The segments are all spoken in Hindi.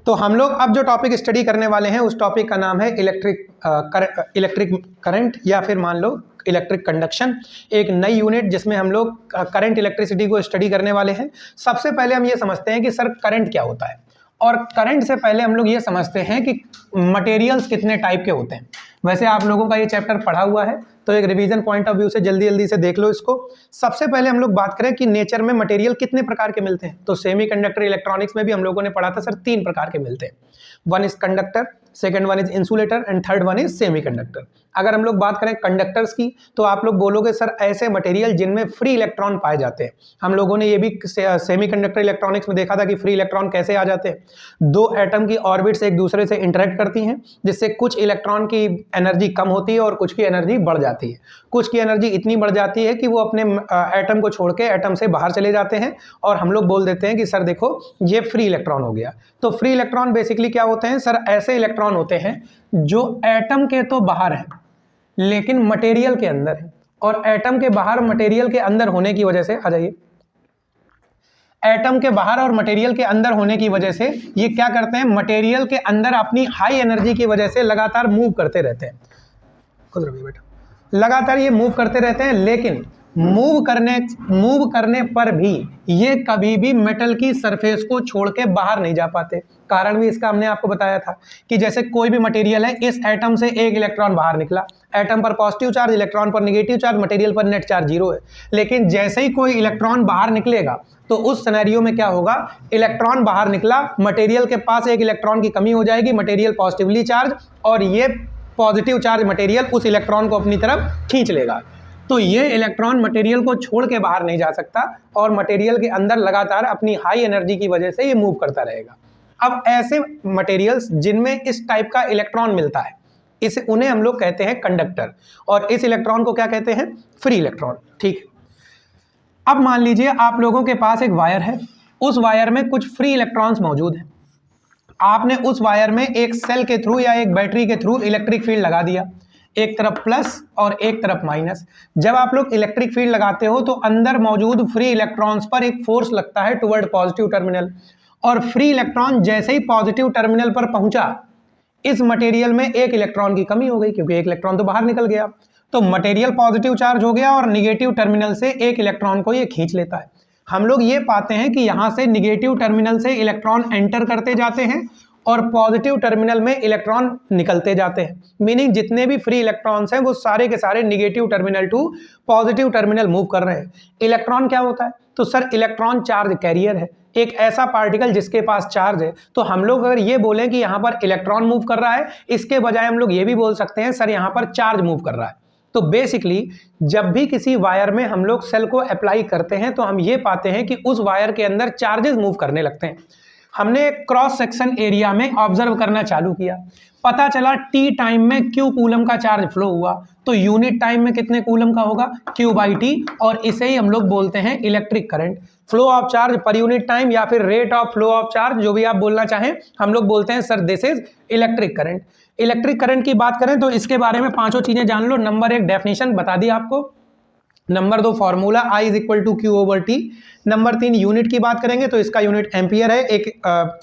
तो हम लोग अब जो टॉपिक स्टडी करने वाले हैं उस टॉपिक का नाम है इलेक्ट्रिक करंट या फिर मान लो इलेक्ट्रिक कंडक्शन। एक नई यूनिट जिसमें हम लोग करंट इलेक्ट्रिसिटी को स्टडी करने वाले हैं। सबसे पहले हम ये समझते हैं कि सर करंट क्या होता है, और करंट से पहले हम लोग ये समझते हैं कि मटेरियल्स कितने टाइप के होते हैं। वैसे आप लोगों का ये चैप्टर पढ़ा हुआ है तो एक रिवीजन पॉइंट ऑफ व्यू से जल्दी जल्दी से देख लो इसको। सबसे पहले हम लोग बात करें कि नेचर में मटेरियल कितने प्रकार के मिलते हैं, तो सेमीकंडक्टर इलेक्ट्रॉनिक्स में भी हम लोगों ने पढ़ा था सर 3 प्रकार के मिलते हैं। One is conductor, second one is insulator and third one is semiconductor. अगर हम लोग बात करें कंडक्टर्स की तो आप लोग बोलोगे सर ऐसे मटेरियल जिनमें फ्री इलेक्ट्रॉन पाए जाते हैं। हम लोगों ने ये भी सेमीकंडक्टर इलेक्ट्रॉनिक्स में देखा था कि फ्री इलेक्ट्रॉन कैसे आ जाते हैं। 2 एटम की ऑर्बिट्स एक दूसरे से इंटरेक्ट करती हैं जिससे कुछ इलेक्ट्रॉन की एनर्जी कम होती है और कुछ की एनर्जी बढ़ जाती है। कुछ की एनर्जी इतनी बढ़ जाती है कि वो अपने एटम को छोड़ के एटम से बाहर चले जाते हैं और हम लोग बोल देते हैं कि सर देखो ये फ्री इलेक्ट्रॉन हो गया। तो फ्री इलेक्ट्रॉन बेसिकली क्या होते हैं सर, ऐसे इलेक्ट्रॉन होते हैं जो एटम के तो बाहर हैं लेकिन मटेरियल के अंदर है, और एटम के बाहर मटेरियल के अंदर होने की वजह से, आ जाइए, एटम के बाहर और मटेरियल के अंदर होने की वजह से ये क्या करते हैं, मटेरियल के अंदर अपनी हाई एनर्जी की वजह से लगातार मूव करते रहते हैं। खुद रहिए बेटा, लगातार ये मूव करते रहते हैं, लेकिन मूव करने पर भी ये कभी भी मेटल की सरफेस को छोड़ के बाहर नहीं जा पाते। कारण भी इसका हमने आपको बताया था कि जैसे कोई भी मटेरियल है, इस एटम से एक इलेक्ट्रॉन बाहर निकला, एटम पर पॉजिटिव चार्ज, इलेक्ट्रॉन पर नेगेटिव चार्ज, मटेरियल पर नेट चार्ज 0 है। लेकिन जैसे ही कोई इलेक्ट्रॉन बाहर निकलेगा तो उस सिनेरियो में क्या होगा, इलेक्ट्रॉन बाहर निकला, मटेरियल के पास एक इलेक्ट्रॉन की कमी हो जाएगी, मटेरियल पॉजिटिवली चार्ज, और ये पॉजिटिव चार्ज मटेरियल उस इलेक्ट्रॉन को अपनी तरफ खींच लेगा। तो ये इलेक्ट्रॉन मटेरियल को छोड़ के बाहर नहीं जा सकता और मटेरियल के अंदर लगातार अपनी हाई एनर्जी की वजह से ये मूव करता रहेगा। अब ऐसे मटेरियल्स जिनमें इस टाइप का इलेक्ट्रॉन मिलता है उन्हें हम लोग कहते हैं कंडक्टर, और इस इलेक्ट्रॉन को क्या कहते हैं, फ्री इलेक्ट्रॉन। ठीक है, अब मान लीजिए आप लोगों के पास एक वायर है, उस वायर में कुछ फ्री इलेक्ट्रॉन्स मौजूद हैं। आपने उस वायर में एक सेल के थ्रू या एक बैटरी के थ्रू इलेक्ट्रिक फील्ड लगा दिया, एक तरफ प्लस और एक तरफ माइनस। जब आप लोग इलेक्ट्रिक फील्ड लगाते हो तो अंदर मौजूद फ्री इलेक्ट्रॉन्स पर एक फोर्स लगता है टुवर्ड पॉजिटिव टर्मिनल, और फ्री इलेक्ट्रॉन जैसे ही पॉजिटिव टर्मिनल पर पहुंचा, इस मटेरियल में एक इलेक्ट्रॉन की कमी हो गई क्योंकि एक इलेक्ट्रॉन तो बाहर निकल गया। तो मटेरियल पॉजिटिव चार्ज हो गया और निगेटिव टर्मिनल से एक इलेक्ट्रॉन को ये खींच लेता है। हम लोग ये पाते हैं कि यहां से निगेटिव टर्मिनल से इलेक्ट्रॉन एंटर करते जाते हैं और पॉजिटिव टर्मिनल में इलेक्ट्रॉन निकलते जाते हैं। मीनिंग जितने भी फ्री इलेक्ट्रॉन्स हैं वो सारे के सारे negative terminal to positive terminal move कर रहे हैं। इलेक्ट्रॉन क्या होता है, तो सर इलेक्ट्रॉन चार्ज कैरियर है, एक ऐसा पार्टिकल जिसके पास चार्ज है। तो हम लोग अगर ये बोलें कि यहाँ पर इलेक्ट्रॉन मूव कर रहा है, इसके बजाय हम लोग ये भी बोल सकते हैं सर यहाँ पर चार्ज मूव कर रहा है। तो बेसिकली जब भी किसी वायर में हम लोग सेल को अप्लाई करते हैं तो हम ये पाते हैं कि उस वायर के अंदर चार्जेस मूव करने लगते हैं। हमने क्रॉस सेक्शन एरिया में ऑब्जर्व करना चालू किया, पता चला टी टाइम में क्यू कूलम का चार्ज फ्लो हुआ, तो यूनिट टाइम में कितने कूलम का होगा, क्यू बाई टी, और इसे ही हम लोग बोलते हैं electric current. Flow of charge per unit time या फिर rate of flow of charge, जो भी आप बोलना चाहें, हम लोग बोलते हैं sir this is electric current. Electric current की बात करें तो इसके बारे में 5 चीजें जान लो। नंबर 1 डेफिनेशन बता दी आपको, number 2 formula I is equal to Q over T. Number 3 unit की बात करेंगे तो इसका यूनिट एम्पियर है, एक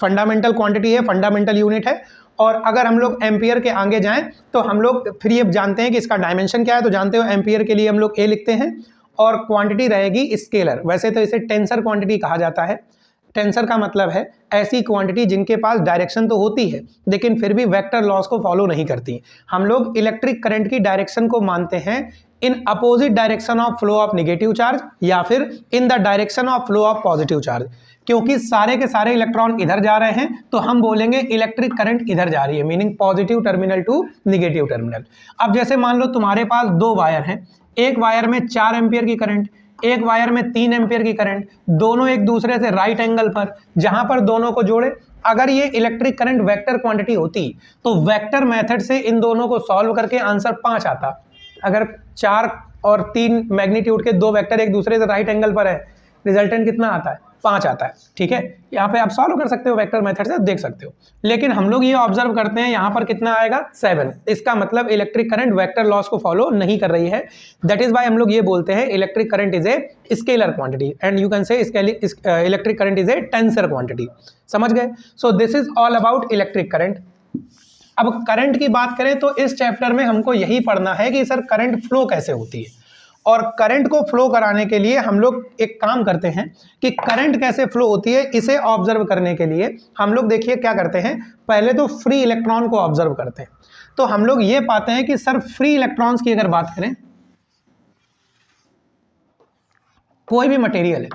फंडामेंटल क्वांटिटी है, फंडामेंटल यूनिट है। और अगर हम लोग एम्पियर के आगे जाएं तो हम लोग फिर ये जानते हैं कि इसका डायमेंशन क्या है, तो जानते हो एम्पियर के लिए हम लोग A लिखते हैं, और क्वांटिटी रहेगी स्केलर। वैसे तो इसे टेंसर क्वांटिटी कहा जाता है। टेंसर का मतलब है ऐसी क्वांटिटी जिनके पास डायरेक्शन तो होती है लेकिन फिर भी वेक्टर लॉस को फॉलो नहीं करती। हम लोग इलेक्ट्रिक करंट की डायरेक्शन को मानते हैं इन opposite direction of flow of negative charge या फिर in the direction of flow of positive charge. क्योंकि सारे के सारे इलेक्ट्रॉन इधर जा रहे हैं तो हम बोलेंगे इलेक्ट्रिक करंट इधर जा रही है, meaning positive terminal to negative terminal. अब जैसे मान लो तुम्हारे पास 2 वायर हैं, एक वायर में 4 एम्पियर की करंट, एक वायर में 3 एम्पियर की करंट, दोनों एक दूसरे से राइट एंगल पर, जहां पर दोनों को जोड़े। अगर ये इलेक्ट्रिक करंट वेक्टर क्वांटिटी होती तो वेक्टर मेथड से इन दोनों को सॉल्व करके आंसर 5 आता। अगर 4 और 3 मैग्नीट्यूड के 2 वेक्टर एक दूसरे से राइट एंगल पर है, रिजल्टेंट कितना आता है, 5 आता है, ठीक है। यहाँ पे आप सॉल्व कर सकते हो वेक्टर मेथड से, देख सकते हो। लेकिन हम लोग ये ऑब्जर्व करते हैं यहाँ पर कितना आएगा 7। इसका मतलब इलेक्ट्रिक करंट वेक्टर लॉस को फॉलो नहीं कर रही है। दैट इज वाई हम लोग ये बोलते हैं electric current is a scalar quantity and you can say electric current is a tensor quantity. समझ गए? सो this is all about electric current. अब करंट की बात करें तो इस चैप्टर में हमको यही पढ़ना है कि सर करंट फ्लो कैसे होती है, और करंट को फ्लो कराने के लिए हम लोग एक काम करते हैं कि करंट कैसे फ्लो होती है इसे ऑब्जर्व करने के लिए हम लोग देखिए क्या करते हैं, पहले तो फ्री इलेक्ट्रॉन को ऑब्जर्व करते हैं। तो हम लोग ये पाते हैं कि सर फ्री इलेक्ट्रॉन्स की अगर बात करें, कोई भी मटेरियल है,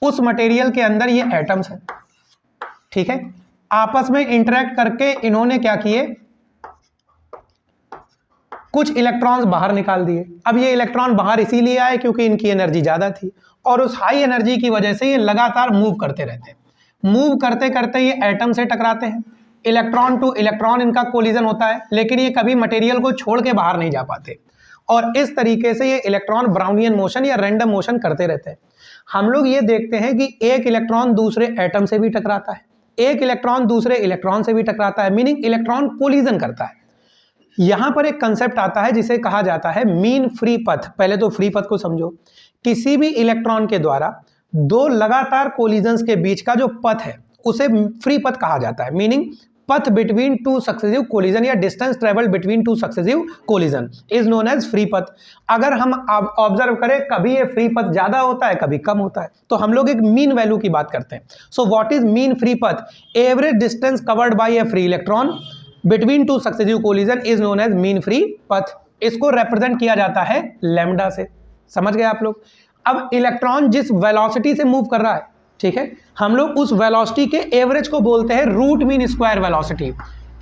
उस मटेरियल के अंदर ये एटम्स है, ठीक है, आपस में इंटरेक्ट करके इन्होंने क्या किए, कुछ इलेक्ट्रॉन्स बाहर निकाल दिए। अब ये इलेक्ट्रॉन बाहर इसीलिए आए क्योंकि इनकी एनर्जी ज्यादा थी, और उस हाई एनर्जी की वजह से ये लगातार मूव करते रहते हैं। मूव करते करते ये एटम से टकराते हैं, इलेक्ट्रॉन टू इलेक्ट्रॉन इनका कोलिजन होता है, लेकिन ये कभी मटेरियल को छोड़ के बाहर नहीं जा पाते, और इस तरीके से ये इलेक्ट्रॉन ब्राउनियन मोशन या रैंडम मोशन करते रहते हैं। हम लोग ये देखते हैं कि एक इलेक्ट्रॉन दूसरे एटम से भी टकराता है, एक इलेक्ट्रॉन दूसरे इलेक्ट्रॉन से भी टकराता है, मीनिंग इलेक्ट्रॉन कोलिजन करता है। यहां पर एक कंसेप्ट आता है जिसे कहा जाता है मीन फ्री पथ। पहले तो फ्री पथ को समझो। किसी भी इलेक्ट्रॉन के द्वारा दो लगातार कोलिजन्स के बीच का जो पथ है उसे फ्री पथ कहा जाता है, meaning path between two successive collision या distance travel between two successive collision is known as free path. अगर हम ऑब्जर्व करें कभी ये फ्री पथ ज्यादा होता है कभी कम होता है, तो हम लोग एक मीन वैल्यू की बात करते हैं। So what is mean free path? Average distance covered by a free electron between two successive collision is known as mean free path. इसको रिप्रेजेंट किया जाता है लैम्डा से। समझ गए आप लोग? अब इलेक्ट्रॉन जिस वेलोसिटी से मूव कर रहा है, ठीक है, हम लोग उस वेलोसिटी के एवरेज को बोलते हैं root mean square velocity.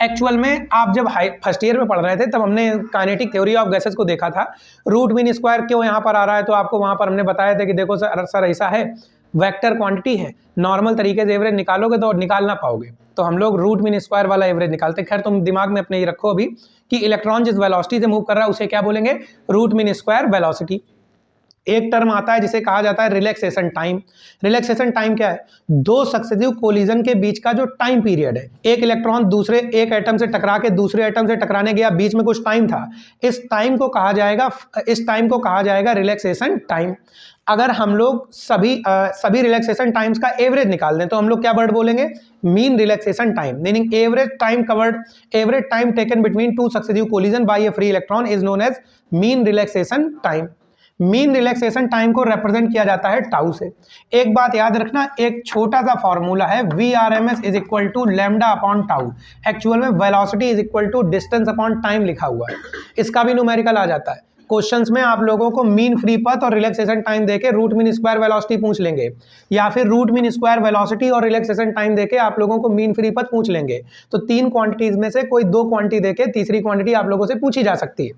Actual में आप जब फर्स्ट ईयर में पढ़ रहे थे तब हमने काइनेटिक थ्योरी ऑफ गैसेस को देखा था। रूट मीन स्क्वायर क्यों यहाँ पर आ रहा है, तो आपको वहाँ पर हमने बताया था कि देखो सर ऐसा है, वेक्टर क्वांटिटी है, नॉर्मल तरीके से एवरेज निकालोगे तो निकाल ना पाओगे, तो हम लोग रूट मीन स्क्वायर वाला एवरेज निकालते हैं। खैर तुम दिमाग में अपने ये रखो अभी कि इलेक्ट्रॉन जिस वेलोसिटी से मूव कर रहा है उसे क्या बोलेंगे, रूट मीन स्क्वायर वेलोसिटी। एक टर्म आता है जिसे कहा जाता है रिलैक्सेशन टाइम। रिलैक्सेशन टाइम क्या है? दो सक्सेसिव कोलिजन के बीच का जो टाइम पीरियड है, एक इलेक्ट्रॉन दूसरे एक एटम से टकरा के दूसरे एटम से टकराने गया, बीच में कुछ टाइम था, इस टाइम को कहा जाएगा रिलैक्सेशन टाइम। अगर हम लोग सभी रिलैक्सेशन टाइम्स का एवरेज निकाल दें तो हम लोग क्या वर्ड बोलेंगे, mean relaxation time, meaning average time taken between two successive collision by a free electron is known as mean relaxation time. मीन रिलैक्सेशन टाइम को रिप्रेजेंट किया जाता है टाउ से। एक बात याद रखना, एक छोटा सा फॉर्मूला है VRMS is equal to lambda upon tau. Actual में velocity is equal to distance upon time लिखा हुआ है, इसका भी न्यूमेरिकल आ जाता है। क्वेश्चंस में आप लोगों को मीन फ्री पथ और रिलैक्सेशन टाइम देके रूट मीन स्क्वायर वेलोसिटी पूछ लेंगे, या फिर रूट मीन स्क्वायर वेलोसिटी और रिलैक्सेशन टाइम देके आप लोगों को मीन फ्री पथ पूछ लेंगे। तो 3 क्वांटिटीज में से कोई 2 क्वांटिटी देके तीसरी क्वांटिटी आप लोगों से पूछी जा सकती है।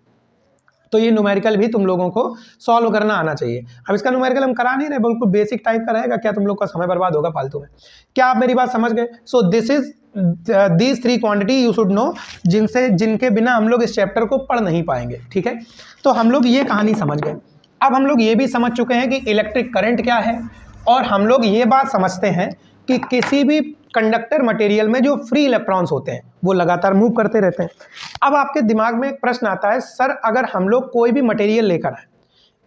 तो ये न्यूमेरिकल भी तुम लोगों को सॉल्व करना आना चाहिए। अब इसका न्यूमेरिकल हम करा नहीं रहे, बिल्कुल बेसिक टाइप का रहेगा, क्या तुम लोग का समय बर्बाद होगा फालतू में? क्या आप मेरी बात समझ गए? सो this is these 3 quantity you should know, जिनके बिना हम लोग इस चैप्टर को पढ़ नहीं पाएंगे, ठीक है। तो हम लोग ये कहानी समझ गए। अब हम लोग ये भी समझ चुके हैं कि इलेक्ट्रिक करंट क्या है, और हम लोग ये बात समझते हैं कि किसी भी कंडक्टर मटेरियल में जो फ्री इलेक्ट्रॉन्स होते हैं वो लगातार मूव करते रहते हैं। अब आपके दिमाग में एक प्रश्न आता है, सर अगर हम लोग कोई भी मटेरियल लेकर आए,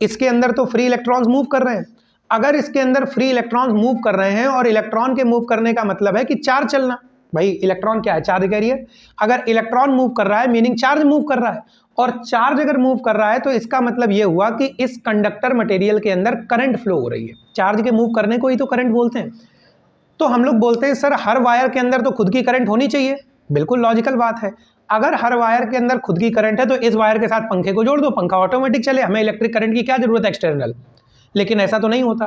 इसके अंदर तो फ्री इलेक्ट्रॉन्स मूव कर रहे हैं, अगर इसके अंदर फ्री इलेक्ट्रॉन्स मूव कर रहे हैं और इलेक्ट्रॉन के मूव करने का मतलब है कि चार्ज चलना, भाई इलेक्ट्रॉन क्या है, चार्ज कैरियर। अगर इलेक्ट्रॉन मूव कर रहा है मीनिंग चार्ज मूव कर रहा है, और चार्ज अगर मूव कर रहा है तो इसका मतलब ये हुआ कि इस कंडक्टर मटेरियल के अंदर करंट फ्लो हो रही है। चार्ज के मूव करने को ही तो करंट बोलते हैं। तो हम लोग बोलते हैं सर हर वायर के अंदर तो खुद की करंट होनी चाहिए, बिल्कुल लॉजिकल बात है। अगर हर वायर के अंदर खुद की करंट है तो इस वायर के साथ पंखे को जोड़ दो, पंखा ऑटोमेटिक चले, हमें इलेक्ट्रिक करंट की क्या जरूरत है एक्सटर्नल। लेकिन ऐसा तो नहीं होता।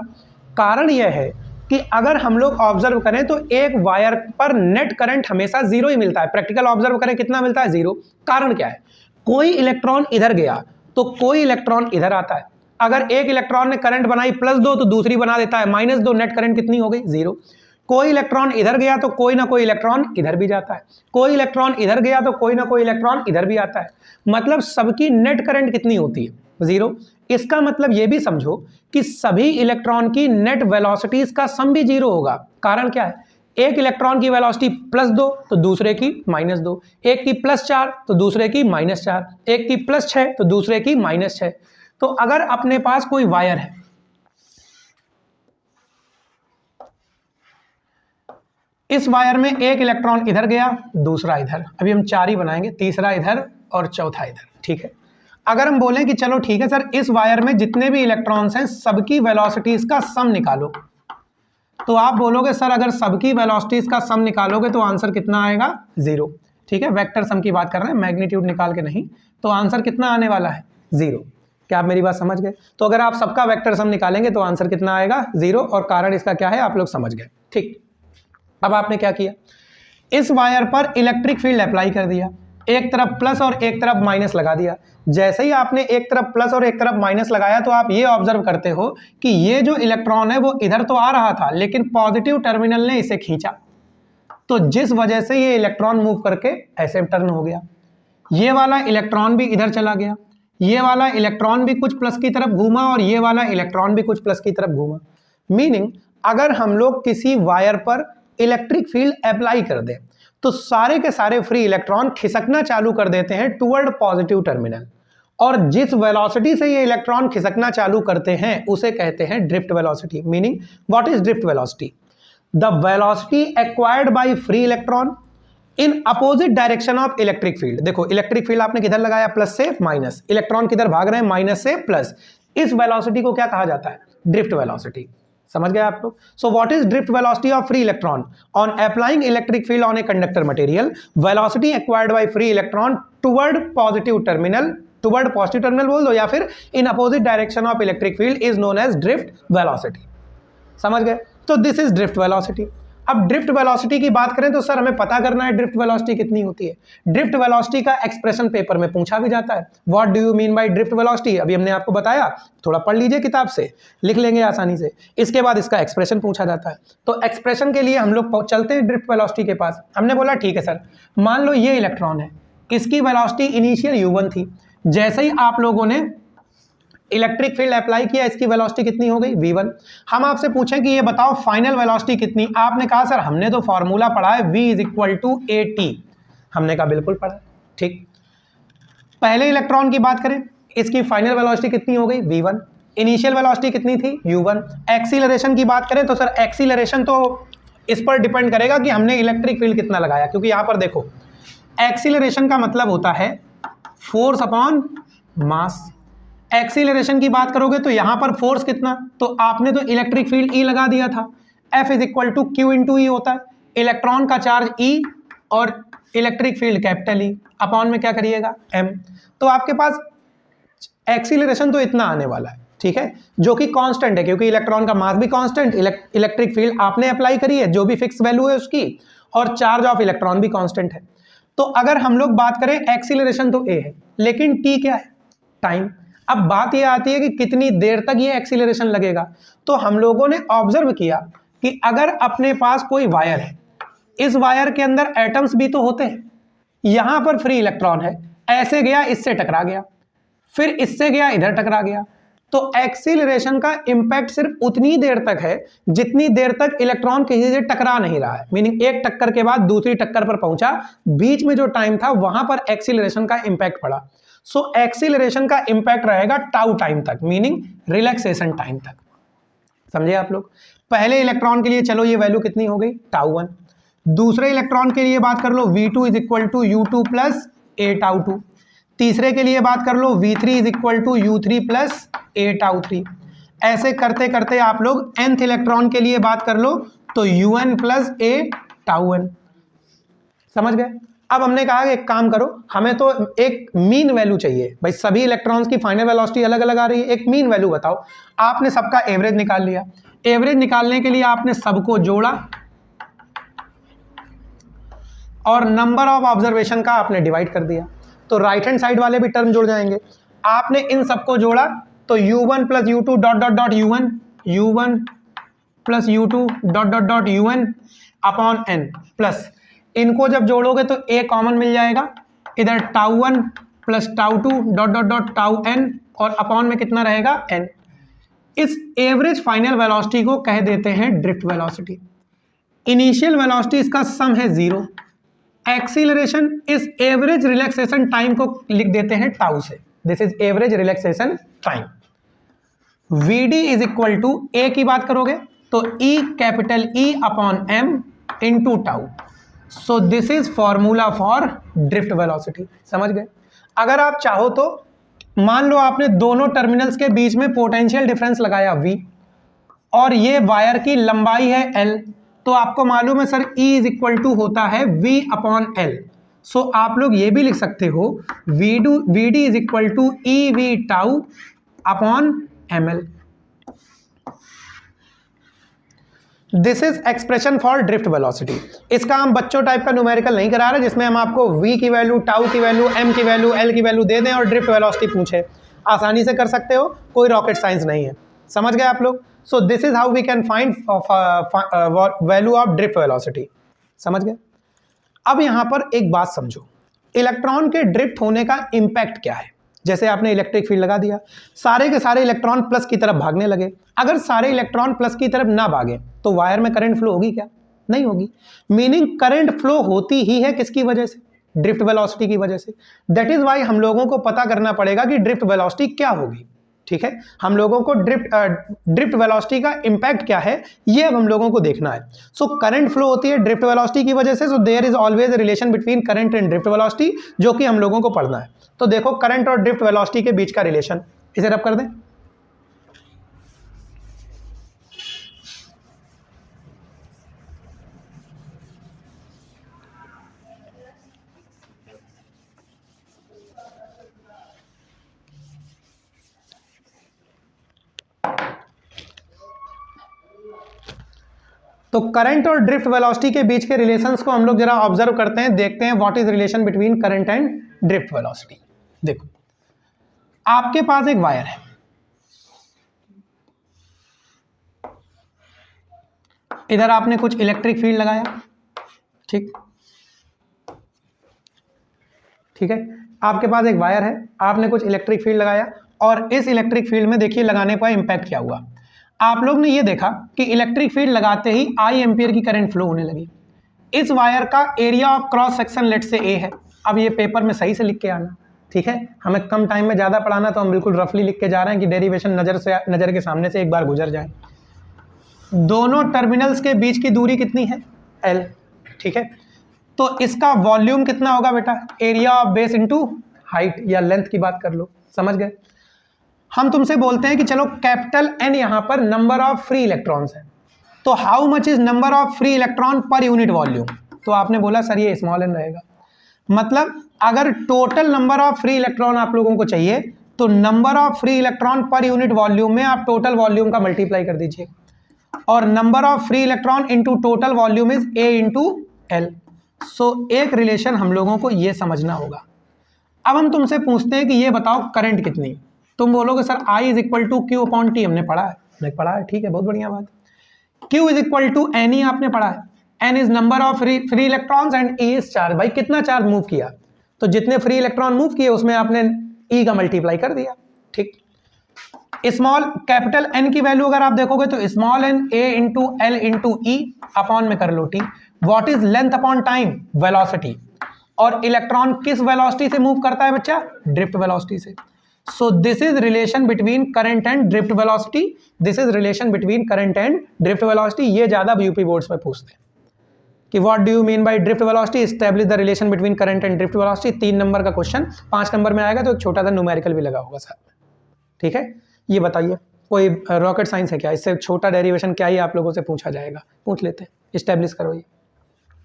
कारण यह है कि अगर हम लोग ऑब्जर्व करें तो एक वायर पर नेट करंट हमेशा जीरो ही मिलता है। प्रैक्टिकल ऑब्जर्व करें कितना मिलता है, जीरो। कारण क्या है, कोई इलेक्ट्रॉन इधर गया तो कोई इलेक्ट्रॉन इधर आता है। अगर एक इलेक्ट्रॉन ने करंट बनाई +2 तो दूसरी बना देता है -2, नेट करंट कितनी हो गई, जीरो। कोई इलेक्ट्रॉन इधर गया तो कोई ना कोई इलेक्ट्रॉन इधर भी जाता है, कोई इलेक्ट्रॉन इधर गया तो कोई ना कोई इलेक्ट्रॉन इधर भी आता है। मतलब सबकी नेट करंट कितनी होती है, जीरो। इसका मतलब ये भी समझो कि सभी इलेक्ट्रॉन की नेट वेलोसिटीज का सम भी 0 होगा। कारण क्या है, एक इलेक्ट्रॉन की वेलोसिटी +2 तो दूसरे की -2, एक की +4 तो दूसरे की -4, एक की +6 तो दूसरे की -6। तो अगर अपने पास कोई वायर है, इस वायर में एक इलेक्ट्रॉन इधर गया, दूसरा इधर, अभी हम 4 ही बनाएंगे, तीसरा इधर और चौथा इधर, ठीक है। अगर हम बोलें कि चलो ठीक है सर, इस वायर में जितने भी इलेक्ट्रॉन्स हैं सबकी वेलोसिटीज का सम निकालो, तो आप बोलोगे सर अगर सबकी वेलोसिटीज का सम निकालोगे तो आंसर कितना आएगा, 0, ठीक है। वेक्टर सम की बात कर रहे हैं, मैग्नीट्यूड निकाल के नहीं। तो आंसर कितना आने वाला है, 0। क्या आप मेरी बात समझ गए? तो अगर आप सबका वेक्टर सम निकालेंगे तो आंसर कितना आएगा, 0, और कारण इसका क्या है आप लोग समझ गए, ठीक। अब आपने क्या किया, इस वायर पर इलेक्ट्रिक फील्ड अप्लाई कर दिया, एक तरफ प्लस और एक तरफ माइनस लगा दिया। जैसे ही आपने एक तरफ प्लस और एक तरफ माइनस लगाया तो आप ये ऑब्जर्व करते हो कि ये जो इलेक्ट्रॉन है वो इधर तो आ रहा था, लेकिन पॉजिटिव टर्मिनल ने इसे खींचा, तो जिस वजह से ये इलेक्ट्रॉन मूव करके ऐसे टर्न हो गया। ये वाला इलेक्ट्रॉन भी इधर चला गया, ये वाला इलेक्ट्रॉन भी कुछ प्लस की तरफ घूमा और ये वाला इलेक्ट्रॉन भी कुछ प्लस की तरफ घूमा। मीनिंग अगर हम लोग किसी वायर पर इलेक्ट्रिक फील्ड अप्लाई कर दें तो सारे के सारे फ्री इलेक्ट्रॉन खिसकना चालू कर देते हैं टुवर्ड पॉजिटिव टर्मिनल, और जिस वेलोसिटी से ये इलेक्ट्रॉन खिसकना चालू करते हैं उसे कहते हैं drift velocity. Meaning what is drift velocity? The velocity acquired by free electron in opposite direction of electric field. देखो इलेक्ट्रिक फील्ड आपने किधर लगाया, प्लस से माइनस, इलेक्ट्रॉन किधर भाग रहे हैं, माइनस से प्लस। इस वेलोसिटी को क्या कहा जाता है, ड्रिफ्ट वेलोसिटी। समझ गए आप लोग? So what is drift velocity of free electron on applying electric field on a conductor material? Velocity acquired by free electron toward positive terminal, toward positive terminal बोल दो, या फिर in opposite direction of electric field is known as drift velocity. समझ गए? तो दिस इज ड्रिफ्ट वेलोसिटी। अब ड्रिफ्ट वेलोसिटी की बात करें तो सर हमें पता करना है ड्रिफ्ट वेलोसिटी कितनी होती है। ड्रिफ्ट वेलोसिटी का एक्सप्रेशन पेपर में पूछा भी जाता है, what do you mean by drift velocity? अभी हमने आपको बताया, थोड़ा पढ़ लीजिए किताब से, लिख लेंगे आसानी से। इसके बाद इसका एक्सप्रेशन पूछा जाता है, तो एक्सप्रेशन के लिए हम लोग चलते हैं ड्रिफ्ट वेलोसिटी के पास। हमने बोला ठीक है सर, मान लो ये इलेक्ट्रॉन है, इसकी वेलोसिटी इनिशियल u1 थी, जैसे ही आप लोगों ने इलेक्ट्रिक फील्ड अप्लाई किया इसकी वेलोसिटी कितनी हो गई, v1। हम आपसे पूछें कि ये बताओ फाइनल वेलोसिटी कितनी, आपने कहा सर हमने तो फॉर्मूला पढ़ा है v = at। हमने कहा बिल्कुल पढ़ा, ठीक। पहले इलेक्ट्रॉन की बात करें, इसकी फाइनल वेलोसिटी कितनी हो गई, v1। इनिशियल वेलोसिटी कितनी थी, u1। एक्सीलरेशन की बात करें तो सर एक्सीलरेशन तो इस पर डिपेंड करेगा कि हमने इलेक्ट्रिक फील्ड कितना लगाया, क्योंकि यहां पर देखो एक्सीलरेशन का मतलब होता है फोर्स अपॉन मास। एक्सीलरेशन की बात करोगे तो यहां पर फोर्स कितना, तो आपने तो इलेक्ट्रिक फील्ड E लगा दिया था, F = Q × E होता है, इलेक्ट्रॉन का चार्ज E और electric field capital E, upon में क्या करिएगा, M। तो आपके पास एक्सीलरेशन तो इतना आने वाला है, ठीक है, जो कि कांस्टेंट है, क्योंकि इलेक्ट्रॉन का मास भी कांस्टेंट, इलेक्ट्रिक फील्ड आपने अप्लाई करी है जो भी फिक्स वैल्यू है उसकी, और चार्ज ऑफ इलेक्ट्रॉन भी कांस्टेंट है। तो अगर हम लोग बात करें एक्सीलरेशन तो A है, लेकिन T क्या है, टाइम। अब बात यह आती है कि कितनी देर तक ये एक्सीलरेशन लगेगा। तो हम लोगों ने ऑब्जर्व किया कि अगर अपने पास कोई वायर है, इस वायर के अंदर एटम्स भी तो होते हैं, यहां पर फ्री इलेक्ट्रॉन है, ऐसे गया इससे टकरा गया, फिर इससे गया इधर टकरा गया, तो एक्सीलरेशन का इंपैक्ट सिर्फ उतनी देर तक है जितनी देर तक इलेक्ट्रॉन किसी से टकरा नहीं रहा है। मीनिंग एक टक्कर के बाद दूसरी टक्कर पर पहुंचा, बीच में जो टाइम था वहां पर एक्सीलरेशन का इंपैक्ट पड़ा। सो एक्सीलरेशन का इंपैक्ट रहेगा टाउ टाइम तक, मीनिंग रिलैक्सेशन टाइम तक। समझे आप लोग? पहले इलेक्ट्रॉन के लिए चलो ये वैल्यू कितनी हो गई, टाउ1। दूसरे इलेक्ट्रॉन के लिए बात कर लो, v2 = u2 + a टाउ2। तीसरे के लिए बात कर लो, v3 = u3 + a टाउ3। ऐसे करते करते आप लोग nth इलेक्ट्रॉन के लिए बात कर लो तो un + a टाउ1। समझ गए? अब हमने कहा कि एक काम करो, हमें तो एक मीन वैल्यू चाहिए भाई, सभी इलेक्ट्रॉन्स की फाइनल वेलोसिटी अलग अलग आ रही है, एक मीन वैल्यू बताओ। आपने सबका एवरेज निकाल लिया, एवरेज निकालने के लिए आपने सबको जोड़ा और नंबर ऑफ ऑब्जर्वेशन का आपने डिवाइड कर दिया, तो राइट हैंड साइड वाले भी टर्म जुड़ जाएंगे। आपने इन सबको जोड़ा तो u1 + u2 ... u1, u1 + u2 ... un upon n, plus इनको जब जोड़ोगे तो a कॉमन मिल जाएगा, इधर टाउ1 + टाउ2 ... टाउ n और अपॉन में कितना रहेगा n। इस एवरेज फाइनल वेलोसिटी को कह देते हैं ड्रिफ्ट वेलोसिटी। इनिशियल वेलोसिटी इसका सम है 0। एक्सीलरेशन इस एवरेज रिलैक्सेशन टाइम को लिख देते हैं टाउ से, this is average relaxation time. Vd is equal to a की बात करोगे तो E capital E upon m into tau. So this is formula for drift velocity. समझ गए? अगर आप चाहो तो मान लो आपने दोनों टर्मिनल्स के बीच में पोटेंशियल डिफरेंस लगाया V और ये वायर की लंबाई है L, तो आपको मालूम है sir E is equal to होता है V अपॉन L। सो आप लोग ये भी लिख सकते हो Vd is equal to E V tau upon ml। This is expression for drift velocity. इसका हम बच्चों टाइप का न्यूमेरिकल नहीं करा रहे जिसमें हम आपको v की वैल्यू, टाउ की वैल्यू, m की वैल्यू, l की वैल्यू दे दें और ड्रिफ्ट वेलोसिटी पूछे। आसानी से कर सकते हो, कोई रॉकेट साइंस नहीं है। समझ गए आप लोग? So this is how we can find value of drift velocity. समझ गए? अब यहां पर एक बात समझो, इलेक्ट्रॉन के ड्रिफ्ट होने का इंपैक्ट क्या है। जैसे आपने इलेक्ट्रिक फील्ड लगा दिया, सारे के सारे इलेक्ट्रॉन प्लस की तरफ भागने लगे। अगर सारे इलेक्ट्रॉन प्लस की तरफ ना भागे तो वायर में करंट फ्लो होगी क्या? नहीं होगी। मीनिंग करंट फ्लो होती ही है किसकी वजह से? ड्रिफ्ट वेलोसिटी की वजह से। दैट इज वाई हम लोगों को पता करना पड़ेगा कि ड्रिफ्ट वेलोसिटी क्या होगी। ठीक है, हम लोगों को ड्रिफ्ट वेलोसिटी का इंपैक्ट क्या है ये अब हम लोगों को देखना है। सो करंट फ्लो होती है ड्रिफ्ट वेलोसिटी की वजह से। So there is always a relation between current and drift velocity, जो कि हम लोगों को पढ़ना है। तो देखो करंट और ड्रिफ्ट वेलोसिटी के बीच का रिलेशन, इसे रब कर दें। तो करंट और ड्रिफ्ट वेलोसिटी के बीच के रिलेशंस को हम लोग जरा ऑब्जर्व करते हैं, देखते हैं what is relation between current and drift velocity. देखो, आपके पास एक वायर है, इधर आपने कुछ इलेक्ट्रिक फील्ड लगाया, ठीक है। आपके पास एक वायर है, आपने कुछ इलेक्ट्रिक फील्ड लगाया और इस इलेक्ट्रिक फील्ड में देखिए लगाने पर इंपैक्ट क्या हुआ। आप लोग ने ये देखा कि इलेक्ट्रिक फील्ड लगाते ही आई एम्पियर की करंट फ्लो होने लगी। इस वायर का area of cross section let say A है। अब ये पेपर में सही से लिख के आना, ठीक है। हमें कम टाइम में ज़्यादा पढ़ाना, तो हम बिल्कुल रफली लिख के जा रहे हैं कि डेरिवेशन नज़र के सामने से एक बार गुजर जाए। दोनों टर्मिनल्स के बीच की दूरी कितनी है? L, ठीक है। तो इसका वॉल्यूम कितना होगा बेटा? Area of base into height या लेंथ की बात कर लो। समझ गए? हम तुमसे बोलते हैं कि चलो कैपिटल N यहां पर नंबर ऑफ फ्री इलेक्ट्रॉन्स है, तो how much is number of free electron per unit volume? तो आपने बोला सर ये स्मॉल n रहेगा। मतलब अगर total number of free electron आप लोगों को चाहिए तो number of free electron per unit volume में आप टोटल वॉल्यूम का मल्टीप्लाई कर दीजिए, और number of free electron into total volume is A into L। सो एक रिलेशन हम लोगों को ये समझना होगा। अब हम तुमसे पूछते हैं कि ये बताओ करंट कितनी? तुम बोलोगे sir I is equal to Q upon T. हमने पढ़ा है, नहीं पढ़ा है, ठीक है, बहुत बढ़िया बात। Q is equal to n, ही आपने पढ़ा है। N is number of free electrons and E is charge. भाई कितना चार्ज मूव किया, तो जितने फ्री इलेक्ट्रॉन मूव किए उसमें आपने E का मल्टीप्लाई कर दिया, ठीक। स्मॉल कैपिटल N की वैल्यू अगर आप देखोगे तो small n A into L into E upon में कर लो T। What is length upon time? Velocity. और इलेक्ट्रॉन किस वेलोसिटी से मूव करता है बच्चा? ड्रिफ्ट वेलोसिटी से। सो this is relation between current and drift velocity. This is relation between current and drift velocity. ये ज्यादा यूपी बोर्ड्स में पूछते हैं कि what do you mean by drift velocity, establish the relation between current and drift velocity. 3 number का क्वेश्चन 5 नंबर में आएगा, तो एक छोटा सा न्यूमेरिकल भी लगा होगा साथ में, ठीक है। ये बताइए कोई रॉकेट साइंस है क्या? इससे छोटा डेरिवेशन क्या ही आप लोगों से पूछा जाएगा? पूछ लेते हैं, एस्टैब्लिश करो ये।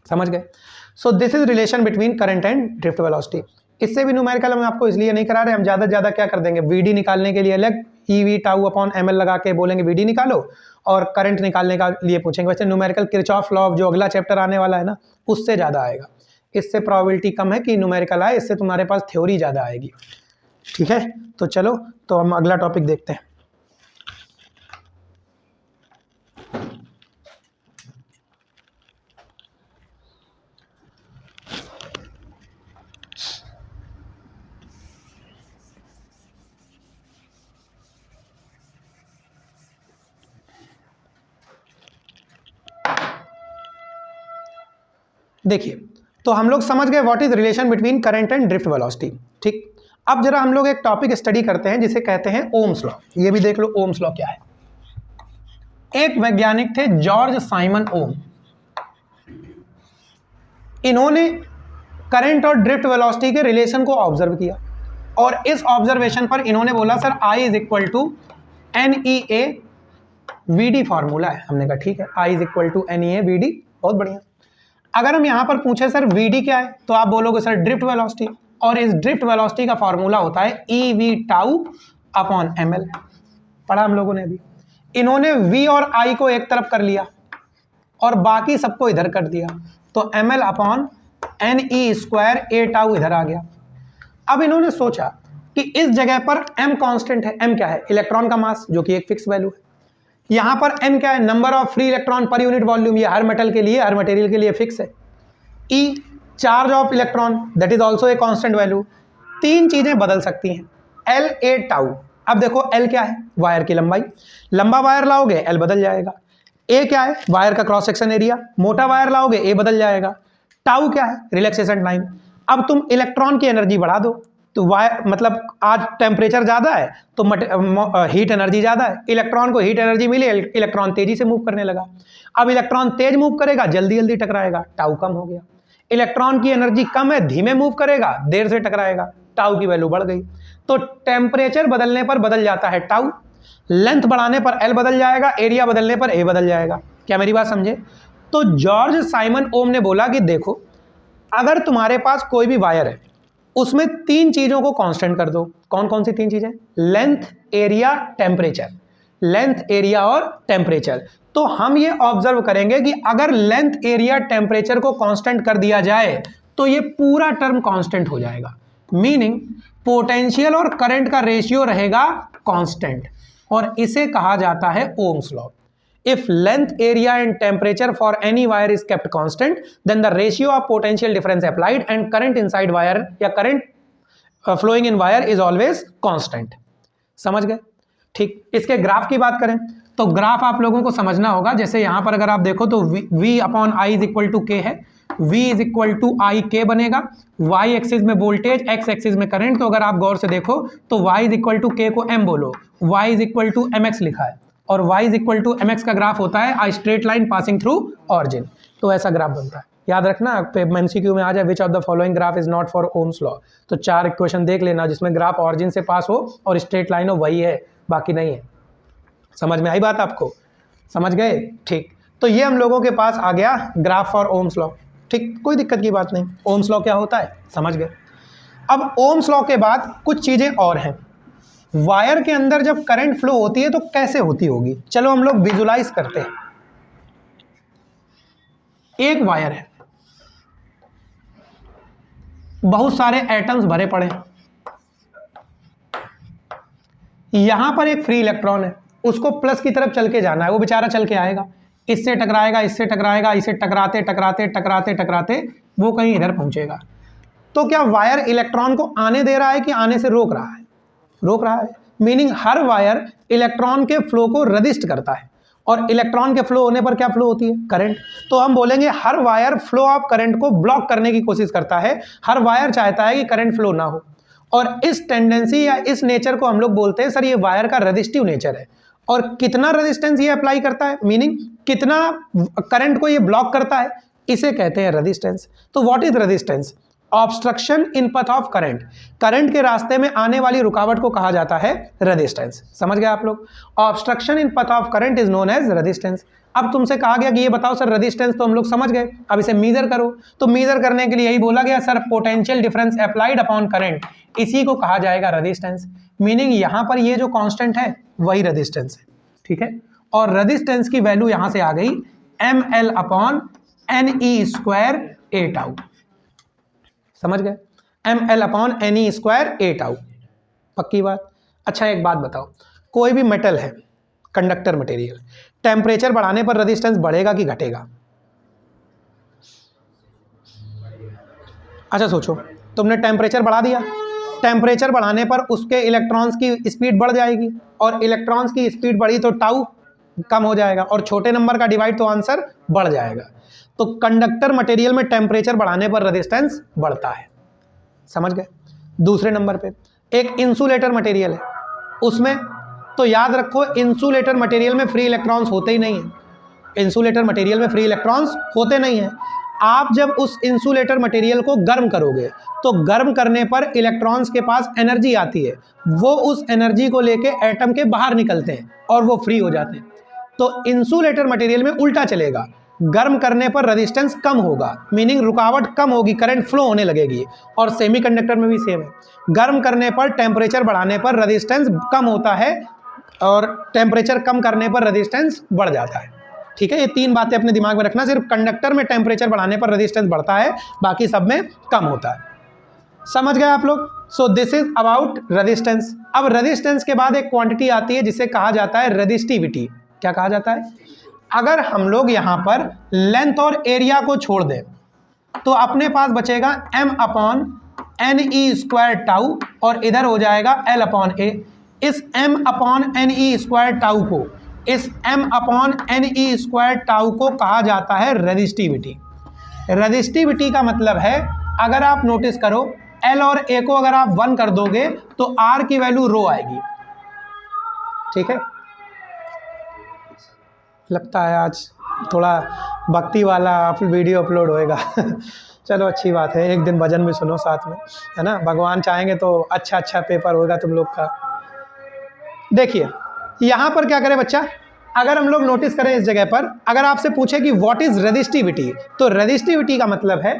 समझ गए? सो this is relation between current and drift velocity. इससे भी न्यूमेरिकल हम आपको इसलिए नहीं करा रहे, हम ज़्यादा से ज़्यादा क्या कर देंगे, वीडी निकालने के लिए अलग E V tau upon M L लगा के बोलेंगे वीडी निकालो, और करंट निकालने का लिए पूछेंगे। वैसे न्यूमेरिकल किरचॉफ लॉ जो अगला चैप्टर आने वाला है ना, उससे ज़्यादा आएगा। इससे प्रोबेबिलिटी कम है कि न्यूमेरिकल आए, इससे तुम्हारे पास थ्योरी ज़्यादा आएगी, ठीक है। तो चलो, तो हम अगला टॉपिक देखते हैं। देखिए, तो हम लोग समझ गए what is relation between current and drift velocity. ठीक, अब जरा हम लोग एक टॉपिक स्टडी करते हैं जिसे कहते हैं ओम्स लॉ। ये भी देख लो ओम्स लॉ क्या है। एक वैज्ञानिक थे जॉर्ज साइमन ओम। इन्होंने करंट और ड्रिफ्ट वेलोसिटी के रिलेशन को ऑब्जर्व किया और इस ऑब्जर्वेशन पर इन्होंने बोला sir I is equal to NEA VD formula है। हमने कहा ठीक है, I is equal to NEA VD, बहुत बढ़िया। अगर हम यहां पर पूछे सर VD क्या है, तो आप बोलोगे सर ड्रिफ्ट वेलोसिटी, और इस ड्रिफ्ट वेलोसिटी का फॉर्मूला होता है EV टाउ अपॉन ML। पढ़ा हम लोगों ने अभी। इन्होंने V और I को एक तरफ कर लिया और बाकी सबको इधर कर दिया, तो ML upon NE square A tau इधर आ गया। अब इन्होंने सोचा कि इस जगह पर M कांस्टेंट है। M क्या है? इलेक्ट्रॉन का मास, जो कि एक फिक्स वैल्यू है। यहां पर N क्या है? Number of free electron per unit volume. ये हर मेटल के लिए, हर मटेरियल के लिए फिक्स है। E charge of electron, that is also a constant value. तीन चीजें बदल सकती हैं, L A टाउ। अब देखो L क्या है? वायर की लंबाई। लंबा वायर लाओगे L बदल जाएगा। A क्या है? वायर का क्रॉस सेक्शन एरिया। मोटा वायर लाओगे A बदल जाएगा। टाउ क्या है? Relaxation time. अब तुम इलेक्ट्रॉन की एनर्जी बढ़ा दो, तो वायर मतलब आज टेम्परेचर ज़्यादा है तो हीट एनर्जी ज़्यादा है, इलेक्ट्रॉन को हीट एनर्जी मिली, इलेक्ट्रॉन तेजी से मूव करने लगा। अब इलेक्ट्रॉन तेज मूव करेगा, जल्दी जल्दी टकराएगा, टाउ कम हो गया। इलेक्ट्रॉन की एनर्जी कम है, धीमे मूव करेगा, देर से टकराएगा, टाउ की वैल्यू बढ़ गई। तो टेम्परेचर बदलने पर बदल जाता है टाउ, लेंथ बढ़ाने पर L बदल जाएगा, एरिया बदलने पर A बदल जाएगा। क्या मेरी बात समझे? तो जॉर्ज साइमन ओम ने बोला कि देखो, अगर तुम्हारे पास कोई भी वायर है, उसमें तीन चीजों को कांस्टेंट कर दो। कौन कौन सी तीन चीजें? Length, area, temperature. Length, area और टेम्परेचर। तो हम ये ऑब्जर्व करेंगे कि अगर लेंथ, एरिया, टेम्परेचर को कांस्टेंट कर दिया जाए तो ये पूरा टर्म कांस्टेंट हो जाएगा। मीनिंग पोटेंशियल और करंट का रेशियो रहेगा कांस्टेंट, और इसे कहा जाता है Ohm's law. If length, area and temperature for any wire is kept constant, then the ratio of potential difference applied and current inside wire या current flowing in wire is always constant। समझ गए? ठीक। इसके ग्राफ की बात करें तो ग्राफ आप लोगों को समझना होगा। जैसे यहां पर अगर आप देखो तो V अपॉन I is equal to K है। V is equal to I के बनेगा। Y एक्सिस में वोल्टेज, X एक्सिस में करंट। तो अगर आप गौर से देखो तो Y इज इक्वल टू के को M बोलो, Y is equal to MX लिखा है, और y is equal to MX का ग्राफ होता है I straight line passing through origin. तो ऐसा ग्राफ बनता है। याद रखना, MCQ में आ जाए which of the following graph is not for Ohm's law, तो 4 इक्वेशन देख लेना जिसमें ग्राफ ऑरिजिन से पास हो और स्ट्रेट लाइन हो, वही है, बाकी नहीं है। समझ में आई बात आपको? समझ गए? ठीक। तो ये हम लोगों के पास आ गया ग्राफ फॉर ओम्स लॉ। ठीक, कोई दिक्कत की बात नहीं। ओम्स लॉ क्या होता है समझ गए। अब ओम्स लॉ के बाद कुछ चीजें और हैं। वायर के अंदर जब करंट फ्लो होती है तो कैसे होती होगी, चलो हम लोग विजुलाइज करते हैं। एक वायर है, बहुत सारे एटम्स भरे पड़े हैं, यहां पर एक फ्री इलेक्ट्रॉन है, उसको प्लस की तरफ चल के जाना है। वो बेचारा चल के आएगा, इससे टकराएगा, इससे टकराएगा, इसे टकराते टकराते टकराते टकराते वो कहीं इधर पहुंचेगा। तो क्या वायर इलेक्ट्रॉन को आने दे रहा है कि आने से रोक रहा है? रोक रहा है। मीनिंग हर वायर इलेक्ट्रॉन के फ्लो को रजिस्ट करता है, और इलेक्ट्रॉन के फ्लो होने पर क्या फ्लो होती है? करंट। तो हम बोलेंगे हर वायर फ्लो ऑफ करंट को ब्लॉक करने की कोशिश करता है। हर वायर चाहता है कि करंट फ्लो ना हो, और इस टेंडेंसी या इस नेचर को हम लोग बोलते हैं सर ये वायर का रेजिस्टिव नेचर है। और कितना रेजिस्टेंस ये अप्लाई करता है, मीनिंग कितना करंट को ये ब्लॉक करता है, इसे कहते हैं रेजिस्टेंस। तो what is resistance? Obstruction in path of current. Current के रास्ते में आने वाली रुकावट को कहा जाता है रेजिस्टेंस। समझ गए आप लोग? Obstruction in path of current is known as resistance. अब तुमसे कहा गया कि ये बताओ सर रेजिस्टेंस, तो हम लोग समझ गए, अब इसे मीजर करो। तो मीजर करने के लिए यही बोला गया sir potential difference applied upon current, इसी को कहा जाएगा रेजिस्टेंस। मीनिंग यहां पर ये जो कांस्टेंट है वही रेजिस्टेंस है। ठीक है, और रेजिस्टेंस की वैल्यू यहां से आ गई ML upon NE square A tau. समझ गए? ML upon NE square A tau. पक्की बात? अच्छा एक बात बताओ, कोई भी मेटल है, कंडक्टर मटेरियल, टेम्परेचर बढ़ाने पर रेजिस्टेंस बढ़ेगा कि घटेगा? अच्छा सोचो, तुमने टेम्परेचर बढ़ा दिया, टेम्परेचर बढ़ाने पर उसके इलेक्ट्रॉन्स की स्पीड बढ़ जाएगी, और इलेक्ट्रॉन्स की स्पीड बढ़ी तो टाउ कम हो जाएगा, और छोटे नंबर का डिवाइड तो आंसर बढ़ जाएगा। तो कंडक्टर मटेरियल में टेम्परेचर बढ़ाने पर रेजिस्टेंस बढ़ता है, समझ गए। दूसरे नंबर पे एक इंसुलेटर मटेरियल है, उसमें तो याद रखो इंसुलेटर मटेरियल में फ्री इलेक्ट्रॉन्स होते ही नहीं है। इंसुलेटर मटेरियल में फ्री इलेक्ट्रॉन्स होते नहीं हैं। आप जब उस इंसुलेटर मटेरियल को गर्म करोगे तो गर्म करने पर इलेक्ट्रॉन्स के पास एनर्जी आती है, वो उस एनर्जी को लेके एटम के बाहर निकलते हैं और वो फ्री हो जाते हैं। तो इंसुलेटर मटेरियल में उल्टा चलेगा, गर्म करने पर रेजिस्टेंस कम होगा, मीनिंग रुकावट कम होगी, करंट फ्लो होने लगेगी। और सेमीकंडक्टर में भी सेम है, गर्म करने पर टेम्परेचर बढ़ाने पर रेजिस्टेंस कम होता है और टेम्परेचर कम करने पर रेजिस्टेंस बढ़ जाता है। ठीक है, ये तीन बातें अपने दिमाग में रखना। सिर्फ कंडक्टर में टेम्परेचर बढ़ाने पर रेजिस्टेंस बढ़ता है, बाकी सब में कम होता है। समझ गए आप लोग। So this is about resistance. अब रेजिस्टेंस के बाद एक क्वांटिटी आती है जिसे कहा जाता है रेजिस्टिविटी। क्या कहा जाता है? अगर हम लोग यहाँ पर लेंथ और एरिया को छोड़ दें तो अपने पास बचेगा m/ne² टाउ और इधर हो जाएगा L/A। इस m/ne² टाउ को, इस m/ne² टाउ को कहा जाता है रेजिस्टिविटी। रेजिस्टिविटी का मतलब है, अगर आप नोटिस करो L और A को अगर आप 1 कर दोगे तो R की वैल्यू रो आएगी। ठीक है, लगता है आज थोड़ा भक्ति वाला वीडियो अपलोड होएगा चलो अच्छी बात है, एक दिन भजन भी सुनो साथ में, है ना। भगवान चाहेंगे तो अच्छा अच्छा पेपर होगा तुम लोग का। देखिए यहाँ पर क्या करें बच्चा, अगर हम लोग नोटिस करें इस जगह पर, अगर आपसे पूछे कि व्हाट इज रेजिस्टिविटी, तो रेजिस्टिविटी का मतलब है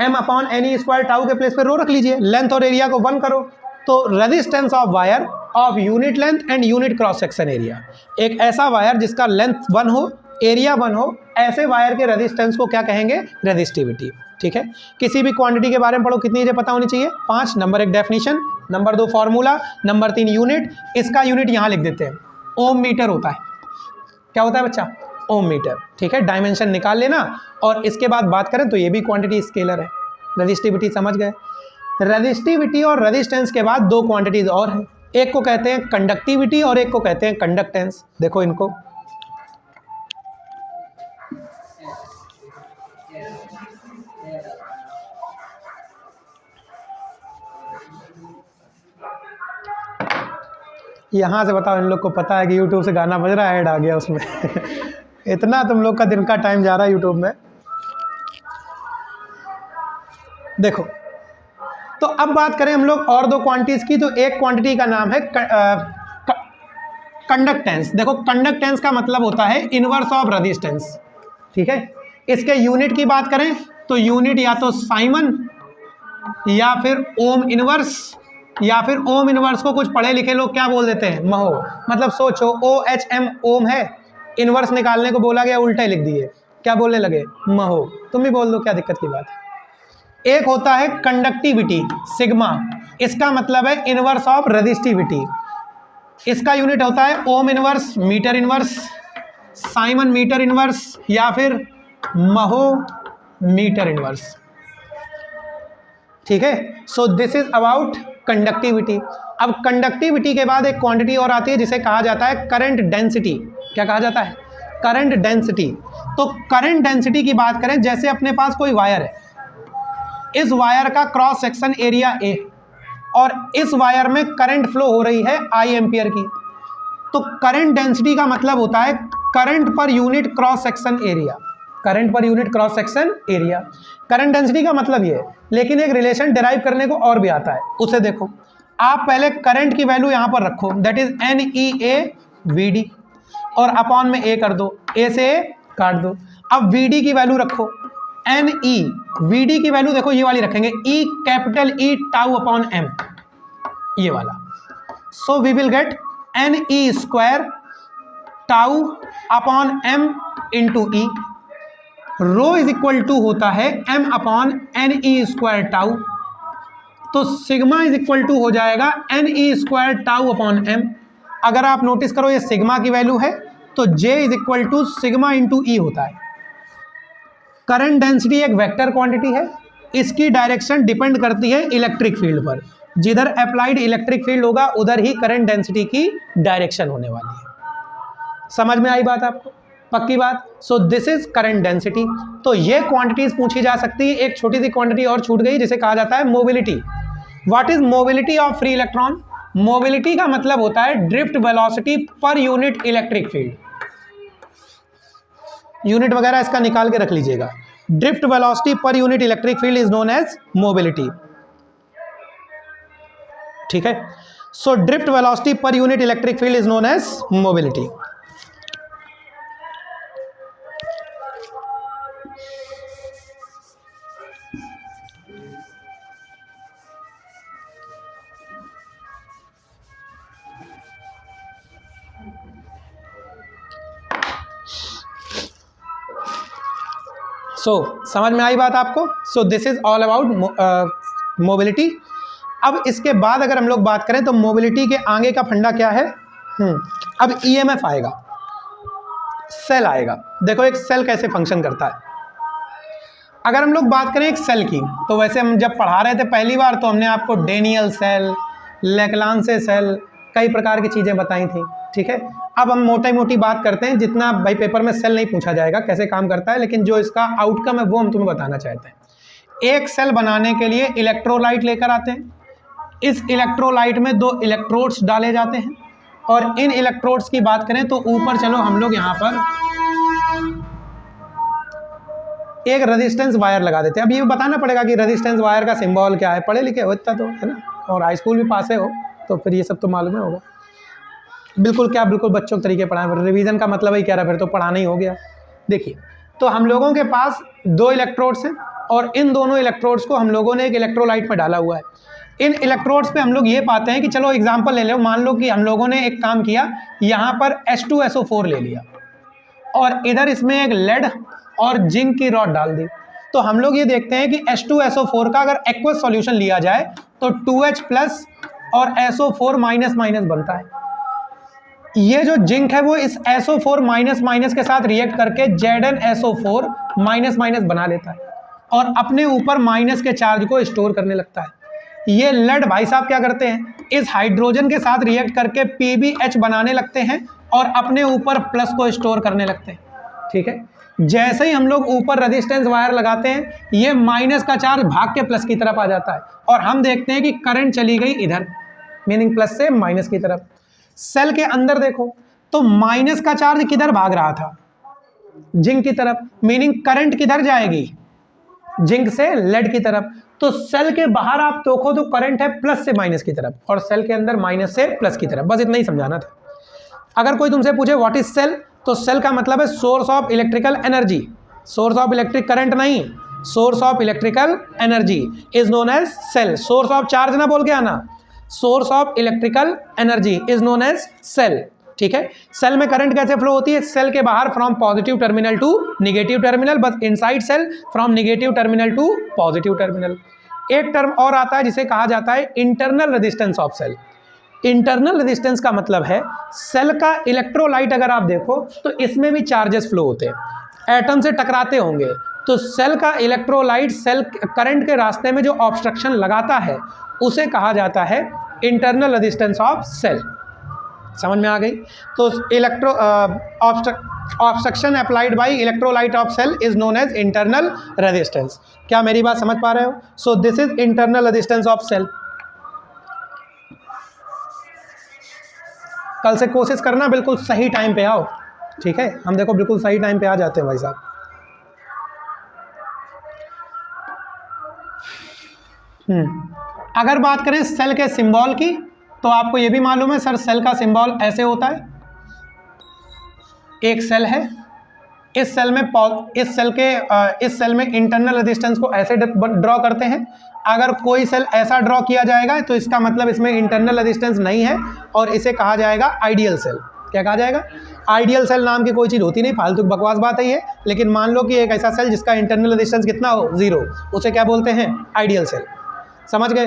m/ne² टाउ के प्लेस पे रो रख लीजिए, लेंथ और एरिया को 1 करो, तो resistance of wire of unit length and unit cross section area. एक ऐसा वायर जिसका लेंथ 1 हो, एरिया 1 हो, ऐसे वायर के रेजिस्टेंस को क्या कहेंगे? रेजिस्टिविटी। ठीक है, किसी भी क्वांटिटी के बारे में पढ़ो, कितनी चीजें पता होनी चाहिए? 5। Number 1 definition, number 2 formula, number 3 unit. इसका यूनिट यहाँ लिख देते हैं, ओम मीटर होता है। क्या होता है बच्चा? ओम मीटर। ठीक है, डायमेंशन निकाल लेना। और इसके बाद बात करें तो ये भी क्वांटिटी स्केलर है। रेजिस्टिविटी समझ गए। रेजिस्टिविटी और रेजिस्टेंस के बाद 2 क्वांटिटीज और हैं, एक को कहते हैं कंडक्टिविटी और एक को कहते हैं कंडक्टेंस। देखो इनको, यहाँ से बताओ इन लोग को पता है कि यूट्यूब से गाना बज रहा है, ऐड आ गया उसमें इतना तुम लोग का दिन का टाइम जा रहा है यूट्यूब में। देखो, तो अब बात करें हम लोग और 2 क्वांटिटीज की, तो एक क्वांटिटी का नाम है कंडक्टेंस। देखो कंडक्टेंस का मतलब होता है इनवर्स ऑफ रेजिस्टेंस। ठीक है, इसके यूनिट की बात करें तो यूनिट या तो साइमन या फिर ओम इनवर्स, या फिर ओम इनवर्स को कुछ पढ़े लिखे लोग क्या बोल देते हैं? महो। मतलब सोचो OHM ओम है, इनवर्स निकालने को बोला गया, उल्टा ही लिख दिए, क्या बोलने लगे? महो। तुम भी बोल दो, क्या दिक्कत की बात है। एक होता है कंडक्टिविटी सिग्मा, इसका मतलब है इनवर्स ऑफ रेजिस्टिविटी। इसका यूनिट होता है ohm inverse, metre inverse, siemens metre inverse या फिर महो मीटर इनवर्स। ठीक है, so this is about conductivity. अब कंडक्टिविटी के बाद एक क्वांटिटी और आती है जिसे कहा जाता है करंट डेंसिटी। क्या कहा जाता है? Current density. तो करंट डेंसिटी की बात करें, जैसे अपने पास कोई वायर है, इस वायर का क्रॉस सेक्शन एरिया A और इस वायर में करंट फ्लो हो रही है I एम्पियर की, तो करंट डेंसिटी का मतलब होता है current per unit cross section area. Current per unit cross section area, current density का मतलब ये है। लेकिन एक रिलेशन डिराइव करने को और भी आता है, उसे देखो। आप पहले करंट की वैल्यू यहां पर रखो, दैट इज NEA/VD, और अपॉन में A कर दो, A से A काट दो। अब VD की वैल्यू रखो, NE, VD की वैल्यू देखो ये वाली रखेंगे, E τ/m, ये वाला। So we will get NE² τ/m into E। Rho is equal to होता है m/ne² टाउ, तो सिग्मा इज इक्वल टू हो जाएगा NE² τ/m। अगर आप नोटिस करो ये सिग्मा की वैल्यू है, तो J is equal to sigma into E होता है। करंट डेंसिटी एक वेक्टर क्वांटिटी है, इसकी डायरेक्शन डिपेंड करती है इलेक्ट्रिक फील्ड पर। जिधर अप्लाइड इलेक्ट्रिक फील्ड होगा उधर ही करंट डेंसिटी की डायरेक्शन होने वाली है। समझ में आई बात आपको? पक्की बात। सो दिस इज करंट डेंसिटी। तो ये क्वांटिटीज पूछी जा सकती है। एक छोटी सी क्वांटिटी और छूट गई जिसे कहा जाता है mobility. What is mobility of free electron? Mobility का मतलब होता है drift velocity per unit electric field. Unit वगैरह इसका निकाल के रख लीजिएगा। Drift velocity per unit electric field is known as mobility. ठीक है, so drift velocity per unit electric field is known as mobility. समझ में आई बात आपको? So this is all about mobility. अब इसके बाद अगर हम लोग बात करें तो मोबिलिटी के आगे का फंडा क्या है? अब ईएमएफ आएगा, सेल आएगा। देखो एक सेल कैसे फंक्शन करता है। अगर हम लोग बात करें एक सेल की, तो वैसे हम जब पढ़ा रहे थे पहली बार तो हमने आपको डेनियल सेल, लेक्लांसे सेल, कई प्रकार की चीज़ें बताई थी। ठीक है, अब हम मोटी मोटी बात करते हैं, जितना भाई पेपर में सेल नहीं पूछा जाएगा कैसे काम करता है, लेकिन जो इसका आउटकम है वो हम तुम्हें बताना चाहते हैं। एक सेल बनाने के लिए इलेक्ट्रोलाइट लेकर आते हैं। इस इलेक्ट्रोलाइट में 2 इलेक्ट्रोड्स डाले जाते हैं और इन इलेक्ट्रोड्स की बात करें तो ऊपर चलो हम लोग यहाँ पर एक रेजिस्टेंस वायर लगा देते हैं। अब ये बताना पड़ेगा कि रेजिस्टेंस वायर का सिंबल क्या है। पढ़े लिखे हो इतना तो, है ना, और हाई स्कूल भी पास हो तो फिर ये सब तो मालूम ही होगा। बिल्कुल क्या, बिल्कुल बच्चों के तरीके पढ़ाएं। रिवीजन का मतलब ही क्या रहा, फिर तो पढ़ाना ही हो गया। देखिए, तो हम लोगों के पास 2 इलेक्ट्रोड्स हैं और इन दोनों इलेक्ट्रोड्स को हम लोगों ने एक इलेक्ट्रोलाइट में डाला हुआ है। इन इलेक्ट्रोड्स पे हम लोग ये पाते हैं कि चलो एग्जांपल ले लो, मान लो कि हम लोगों ने एक काम किया, यहाँ पर H2SO4 ले लिया और इधर इसमें एक लेड और जिंक की रॉड डाल दी। तो हम लोग ये देखते हैं कि H2SO4 का अगर एक्वस सॉल्यूशन लिया जाए तो 2H प्लस और SO4 माइनस माइनस बनता है। ये जो जिंक है वो इस SO4 माइनस माइनस के साथ रिएक्ट करके ZnSO4 माइनस माइनस बना लेता है और अपने ऊपर माइनस के चार्ज को स्टोर करने लगता है। ये लेड भाई साहब क्या करते हैं, इस हाइड्रोजन के साथ रिएक्ट करके PbH बनाने लगते हैं और अपने ऊपर प्लस को स्टोर करने लगते हैं। ठीक है, जैसे ही हम लोग ऊपर रेजिस्टेंस वायर लगाते हैं, ये माइनस का चार्ज भाग के प्लस की तरफ आ जाता है और हम देखते हैं कि करंट चली गई इधर, मीनिंग प्लस से माइनस की तरफ। सेल के अंदर देखो तो माइनस का चार्ज किधर भाग रहा था, जिंक की तरफ, मीनिंग करंट किधर जाएगी, जिंक से लेड की तरफ। तो सेल के बाहर आप देखो तो करंट है प्लस से माइनस की तरफ और सेल के अंदर माइनस से प्लस की तरफ। बस इतना ही समझाना था। अगर कोई तुमसे पूछे व्हाट इज सेल, तो सेल का मतलब है source of electrical energy. Source of electric current नहीं, source of electrical energy is known as cell. Source of charge ना बोल के आना, source of electrical energy is known as cell. ठीक है, सेल में करंट कैसे फ्लो होती है? सेल के बाहर from positive terminal to negative terminal, बस inside cell from negative terminal to positive terminal. एक टर्म और आता है जिसे कहा जाता है internal resistance of cell. Internal resistance का मतलब है सेल का इलेक्ट्रोलाइट अगर आप देखो तो इसमें भी चार्जेस फ्लो होते हैं, एटम से टकराते होंगे। तो सेल का इलेक्ट्रोलाइट सेल करंट के रास्ते में जो ऑब्स्ट्रक्शन लगाता है उसे कहा जाता है इंटरनल रेजिस्टेंस ऑफ सेल। समझ में आ गई? तो obstruction applied by electrolyte of cell is known as internal resistance. क्या मेरी बात समझ पा रहे हो? So this is internal resistance of cell. कल से कोशिश करना बिल्कुल सही टाइम पे आओ। ठीक है, हम देखो बिल्कुल सही टाइम पे आ जाते हैं भाई साहब। अगर बात करें सेल के सिंबल की तो आपको ये भी मालूम है सर, सेल का सिंबल ऐसे होता है। एक सेल है, इस सेल में इंटरनल रेजिस्टेंस को ऐसे ड्रॉ करते हैं। अगर कोई सेल ऐसा ड्रॉ किया जाएगा तो इसका मतलब इसमें इंटरनल रेजिस्टेंस नहीं है और इसे कहा जाएगा आइडियल सेल। क्या कहा जाएगा? आइडियल सेल नाम की कोई चीज़ होती नहीं, फालतू बकवास बात है ये। लेकिन मान लो कि एक ऐसा सेल जिसका इंटरनल रेजिस्टेंस कितना हो, 0, उसे क्या बोलते हैं? Ideal cell. समझ गए?